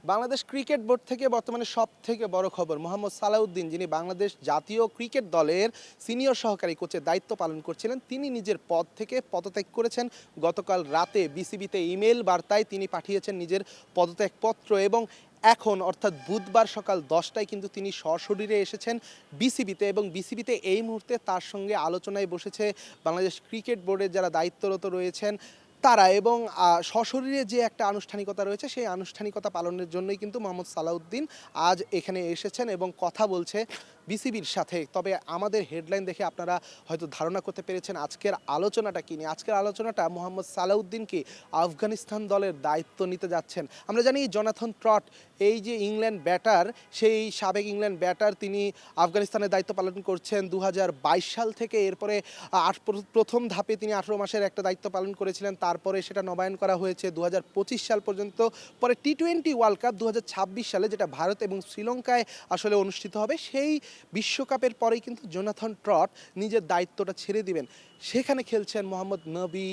Bangladesh cricket board থেকে বর্তমানে সবথেকে বড় খবর, মোহাম্মদ সালাউদ্দিন যিনি বাংলাদেশ জাতীয় ক্রিকেট দলের সিনিয়র সহকারী কোচের দায়িত্ব পালন করছিলেন, তিনি নিজের পদ থেকে পদত্যাগ করেছেন। গতকাল রাতে বিসিবিতে ইমেল বার্তায় তিনি পাঠিয়েছেন নিজের পদত্যাগপত্র এবং এখন অর্থাৎ বুধবার সকাল 10টায় কিন্তু তিনি সশরীরে এসেছেন বিসিবিতে এবং বিসিবিতে এই মুহূর্তে তার সঙ্গে আলোচনায় বসেছে বাংলাদেশ ক্রিকেট বোর্ডের যারা দায়িত্বরত রয়েছেন তারা এবং সশরীরে যে একটা আনুষ্ঠানিকতা রয়েছে সেই আনুষ্ঠানিকতা পালনের জন্যই কিন্তু মোহাম্মদ সালাউদ্দিন আজ এখানে এসেছেন এবং কথা বলছে বিসিবির সাথে। তবে আমাদের হেডলাইন দেখে আপনারা হয়তো ধারণা করতে পেরেছেন আজকের আলোচনাটা কী নিয়ে। আজকের আলোচনাটা মোহাম্মদ সালাউদ্দিনকে আফগানিস্তান দলের দায়িত্ব নিতে যাচ্ছেন। আমরা জানি জোনাথন ট্রট এই যে ইংল্যান্ড ব্যাটার, সেই সাবেক ইংল্যান্ড ব্যাটার, তিনি আফগানিস্তানের দায়িত্ব পালন করছেন 2022 সাল থেকে। এরপরে প্রথম ধাপে তিনি 18 মাসের একটা দায়িত্ব পালন করেছিলেন, তারপরে সেটা নবায়ন করা হয়েছে 2025 সাল পর্যন্ত। পরে টি-20 ওয়ার্ল্ড কাপ 2026 সালে, যেটা ভারত এবং শ্রীলঙ্কায় আসলে অনুষ্ঠিত হবে, সেই বিশ্বকাপের পরেই কিন্তু জোনাথন ট্রট নিজের দায়িত্বটা ছেড়ে দিবেন। সেখানে খেলছেন মোহাম্মদ নবী,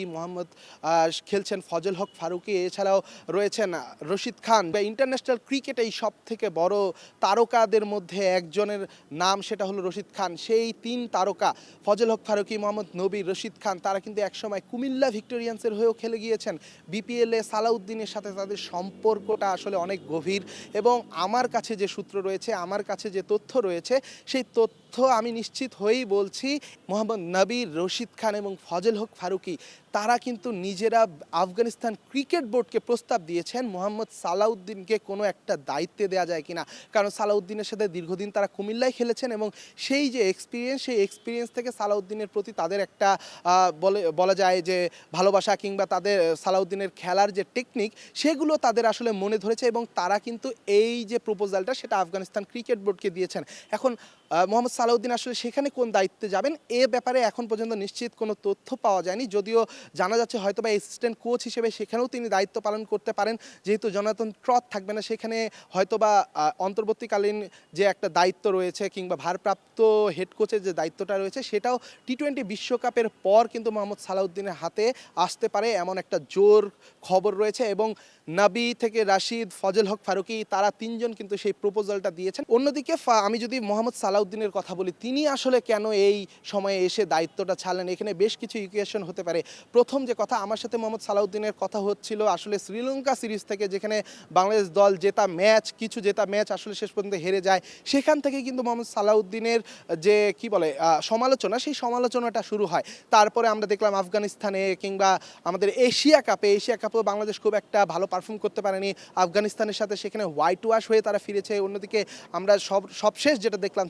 খেলছেন ফজল হক ফারুকী, এছাড়াও রয়েছেন রশিদ খান। বা ইন্টারন্যাশনাল ক্রিকেটে এই সব থেকে বড় তারকাদের মধ্যে একজনের নাম, সেটা হলো রশিদ খান। সেই তিন তারকা ফজল হক ফারুকী, মোহাম্মদ নবী, রশিদ খান, তারা কিন্তু একসময় কুমিল্লা ভিক্টোরিয়ান্সের হয়েও খেলে গিয়েছেন। বিপিএলে সালাউদ্দিনের সাথে তাদের সম্পর্কটা আসলে অনেক গভীর এবং আমার কাছে যে সূত্র রয়েছে, আমার কাছে যে তথ্য রয়েছে, সেই তথ্য আমি নিশ্চিত হয়েই বলছি মোহাম্মদ নবী, রশিদ খান এবং ফজল হক ফারুকী তারা কিন্তু নিজেরা আফগানিস্তান ক্রিকেট বোর্ডকে প্রস্তাব দিয়েছেন মোহাম্মদ সালাউদ্দিনকে কোনো একটা দায়িত্বে দেওয়া যায় কিনা। কারণ সালাউদ্দিনের সাথে দীর্ঘদিন তারা কুমিল্লায় খেলেছেন এবং সেই যে এক্সপিরিয়েন্স, সেই এক্সপিরিয়েন্স থেকে সালাউদ্দিনের প্রতি তাদের একটা বলা যায় যে ভালোবাসা, কিংবা তাদের সালাউদ্দিনের খেলার যে টেকনিক, সেগুলো তাদের আসলে মনে ধরেছে এবং তারা কিন্তু এই যে প্রপোজালটা, সেটা আফগানিস্তান ক্রিকেট বোর্ডকে দিয়েছেন। এখন মোহাম্মদ সালাউদ্দিন আসলে সেখানে কোন দায়িত্বে যাবেন এ ব্যাপারে এখন পর্যন্ত নিশ্চিত কোনো তথ্য পাওয়া যায়নি, যদিও জানা যাচ্ছে হয়তোবা অ্যাসিস্ট্যান্ট কোচ হিসেবে সেখানেও তিনি দায়িত্ব পালন করতে পারেন। যেহেতু জোনাথন ট্রট থাকবে না সেখানে, হয়তোবা অন্তর্বর্তীকালীন যে একটা দায়িত্ব রয়েছে কিংবা ভারপ্রাপ্ত হেড কোচের যে দায়িত্বটা রয়েছে, সেটাও টি-20 বিশ্বকাপের পর কিন্তু মোহাম্মদ সালাউদ্দিনের হাতে আসতে পারে, এমন একটা জোর খবর রয়েছে। এবং নাবি থেকে রাশিদ, ফজল হক ফারুকী, তারা তিনজন কিন্তু সেই প্রপোজালটা দিয়েছেন। অন্যদিকে আমি যদি মোহাম্মদ সালাউদ্দিনের কথা বলি, তিনি আসলে কেন এই সময়ে এসে দায়িত্বটা ছাড়লেন, এখানে বেশ কিছু ইকুয়েশন হতে পারে। প্রথম যে কথা, আমার সাথে মোহাম্মদ সালাউদ্দিনের কথা হচ্ছিল আসলে শ্রীলঙ্কা সিরিজ থেকে, যেখানে বাংলাদেশ দল কিছু জেতা ম্যাচ আসলে শেষ পর্যন্ত হেরে যায়। সেখান থেকে কিন্তু মোহাম্মদ সালাউদ্দিনের যে সমালোচনা, সেই সমালোচনাটা শুরু হয়। তারপরে আমরা দেখলাম আফগানিস্তানে কিংবা আমাদের এশিয়া কাপেও বাংলাদেশ খুব একটা ভালো পারফর্ম করতে পারেনি আফগানিস্তানের সাথে, সেখানে হোয়াইট ওয়াশ হয়ে তারা ফিরেছে। অন্যদিকে আমরা সবশেষ যেটা দেখলাম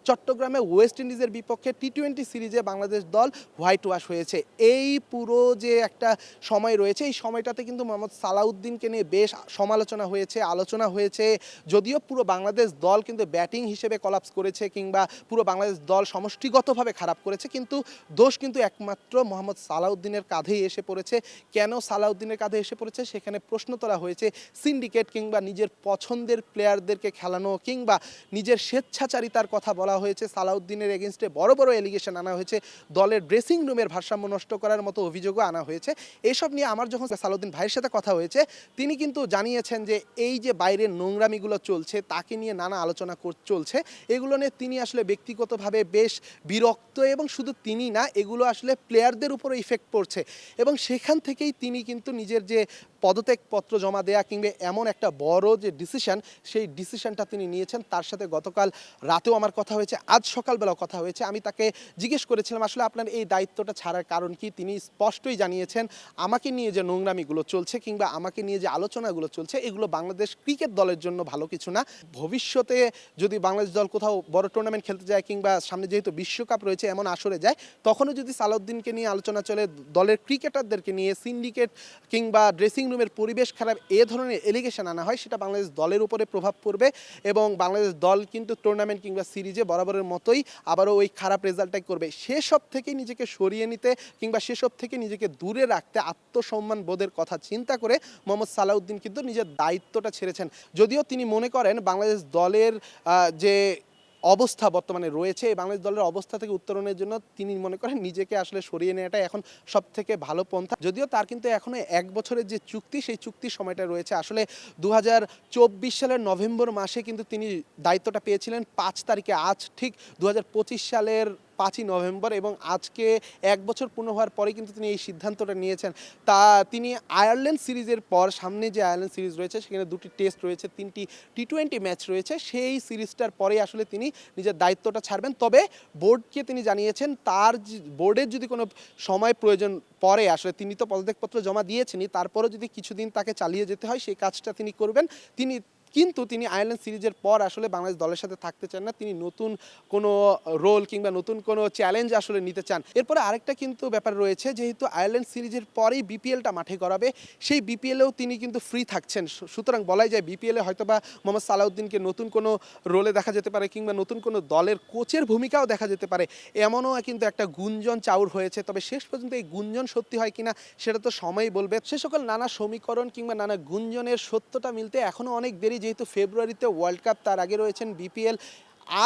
চট্টগ্রামে ওয়েস্ট ইন্ডিজের বিপক্ষে টি-20 সিরিজে বাংলাদেশ দল হোয়াইট ওয়াশ হয়েছে। এই পুরো যে একটা সময় রয়েছে, এই সময়টাতে কিন্তু মোহাম্মদ সালাউদ্দিনকে নিয়ে বেশ সমালোচনা হয়েছে, আলোচনা হয়েছে। যদিও পুরো বাংলাদেশ দল কিন্তু ব্যাটিং হিসেবে কলাপস করেছে কিংবা পুরো বাংলাদেশ দল সমষ্টিগতভাবে খারাপ করেছে, কিন্তু দোষ কিন্তু একমাত্র মোহাম্মদ সালাউদ্দিনের কাঁধেই এসে পড়েছে। কেন সালাউদ্দিনের কাঁধে এসে পড়েছে, সেখানে প্রশ্ন তোলা হয়েছে সিন্ডিকেট কিংবা নিজের পছন্দের প্লেয়ারদেরকে খেলানো কিংবা নিজের স্বেচ্ছাচারিতার কথা বলা হয়েছে। সালাউদ্দিনের এগেনস্টে বড় বড় এলিগেশন আনা হয়েছে, দলের ড্রেসিং রুমের ভারসাম্য নষ্ট করার মতো অভিযোগও আনা হয়েছে। এসব নিয়ে আমার যখন সালাউদ্দিন ভাইয়ের সাথে কথা হয়েছে, তিনি কিন্তু জানিয়েছেন যে এই যে বাইরের নোংরামিগুলো চলছে, তাকে নিয়ে নানা আলোচনা চলছে, এগুলো নিয়ে তিনি আসলে ব্যক্তিগতভাবে বেশ বিরক্ত এবং শুধু তিনি না, এগুলো আসলে প্লেয়ারদের উপরে ইফেক্ট পড়ছে এবং সেখান থেকেই তিনি কিন্তু নিজের যে পদত্যাগপত্র জমা দেয়া কিংবা এমন একটা বড় যে ডিসিশন, সেই ডিসিশনটা তিনি নিয়েছেন। তার সাথে গতকাল রাতেও আমার কথা হয়েছে, আজ সকালবেলাও কথা হয়েছে। আমি তাকে জিজ্ঞেস করেছিলাম আসলে আপনার এই দায়িত্বটা ছাড়ার কারণ কি। তিনি স্পষ্টই জানিয়েছেন আমাকে নিয়ে যে নোংরামিগুলো চলছে কিংবা আমাকে নিয়ে যে আলোচনাগুলো চলছে, এগুলো বাংলাদেশ ক্রিকেট দলের জন্য ভালো কিছু না। ভবিষ্যতে যদি বাংলাদেশ দল কোথাও বড় টুর্নামেন্ট খেলতে যায় কিংবা সামনে যেহেতু বিশ্বকাপ রয়েছে এমন আসরে যায়, তখনও যদি সালাউদ্দিনকে নিয়ে আলোচনা চলে, দলের ক্রিকেটারদেরকে নিয়ে সিন্ডিকেট কিংবা ড্রেসিং রুমের পরিবেশ খারাপ, এ ধরনের এলিগেশন আনা হয়, সেটা বাংলাদেশ দলের উপরে প্রভাব পড়বে এবং বাংলাদেশ দল কিন্তু টুর্নামেন্ট কিংবা সিরিজে বরাবরের মতোই আবারও ওই খারাপ রেজাল্টটাই করবে। সেসব থেকে নিজেকে সরিয়ে নিতে কিংবা সেসব থেকে নিজেকে দূরে রাখতে, আত্মসম্মান বোধের কথা চিন্তা করে মোহাম্মদ সালাউদ্দিন কিন্তু নিজের দায়িত্বটা ছেড়েছেন। যদিও তিনি মনে করেন বাংলাদেশ দলের যে অবস্থা বর্তমানে রয়েছে, এই বাংলাদেশ দলের অবস্থা থেকে উত্তরণের জন্য তিনি মনে করেন নিজেকে আসলে সরিয়ে নেওয়াটাই এখন সবথেকে ভালো পন্থা। যদিও তার কিন্তু এখনো ১ বছরের যে চুক্তি, সেই চুক্তির সময়টা রয়েছে। আসলে ২০২৪ সালের নভেম্বর মাসে কিন্তু তিনি দায়িত্বটা পেয়েছিলেন ৫ তারিখে, আজ ঠিক ২০২৫ সালের ৫ই নভেম্বর, এবং আজকে ১ বছর পূর্ণ হওয়ার পরে কিন্তু তিনি এই সিদ্ধান্তটা নিয়েছেন। তিনি আয়ারল্যান্ড সিরিজের পর, সামনে যে আয়ারল্যান্ড সিরিজ রয়েছে সেখানে ২টি টেস্ট রয়েছে, ৩টি টি-20 ম্যাচ রয়েছে, সেই সিরিজটার পরে আসলে তিনি নিজের দায়িত্বটা ছাড়বেন। তবে বোর্ডকে তিনি জানিয়েছেন তার বোর্ডের যদি কোনো সময় প্রয়োজন পরে, আসলে তিনি তো পদত্যাগপত্র জমা দিয়েছেনই, তারপরও যদি কিছুদিন তাকে চালিয়ে যেতে হয় সেই কাজটা তিনি করবেন। কিন্তু তিনি আয়ারল্যান্ড সিরিজের পর আসলে বাংলাদেশ দলের সাথে থাকতে চান না, তিনি নতুন কোনো রোল কিংবা নতুন কোনো চ্যালেঞ্জ আসলে নিতে চান। এরপরে আরেকটা কিন্তু ব্যাপার রয়েছে, যেহেতু আয়ারল্যান্ড সিরিজের পরেই বিপিএলটা মাঠে গড়াবে, সেই বিপিএলেও তিনি কিন্তু ফ্রি থাকছেন। সুতরাং বলাই যায় বিপিএলে হয়তোবা মোহাম্মদ সালাউদ্দিনকে নতুন কোনো রোলে দেখা যেতে পারে, কিংবা নতুন কোনো দলের কোচের ভূমিকাও দেখা যেতে পারে, এমনও কিন্তু একটা গুঞ্জন চাউর হয়েছে। তবে শেষ পর্যন্ত এই গুঞ্জন সত্যি হয় কিনা সেটা তো সময়ই বলবে। সে সকল নানা সমীকরণ কিংবা নানা গুঞ্জনের সত্যতা মিলতে এখনও অনেক দেরি, যেহেতু ফেব্রুয়ারিতে ওয়ার্ল্ড কাপ, তার আগে রয়েছেন বিপিএল।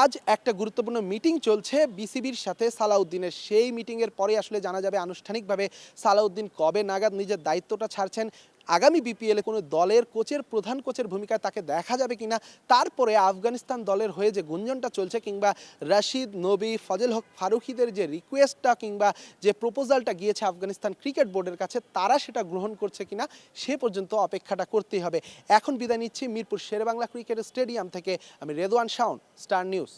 আজ একটা গুরুত্বপূর্ণ মিটিং চলছে বিসিবির সাথে সালাউদ্দিনের, সেই মিটিংয়ের পরে আসলে জানা যাবে আনুষ্ঠানিকভাবে সালাউদ্দিন কবে নাগাদ নিজের দায়িত্বটা ছাড়ছেন, আগামী বিপিএলে কোনো দলের কোচের, প্রধান কোচের ভূমিকায় তাকে দেখা যাবে কিনা। তারপরে আফগানিস্তান দলের হয়ে যে গুঞ্জনটা চলছে, কিংবা রাশিদ, নবী, ফজল হক ফারুকিদের যে রিকোয়েস্টটা কিংবা যে প্রপোজালটা গিয়েছে আফগানিস্তান ক্রিকেট বোর্ডের কাছে, তারা সেটা গ্রহণ করছে কিনা সে পর্যন্ত অপেক্ষাটা করতেই হবে। এখন বিদায় নিচ্ছি মিরপুর শেরেবাংলা ক্রিকেট স্টেডিয়াম থেকে। আমি রেদওয়ান শাওন, স্টার নিউজ।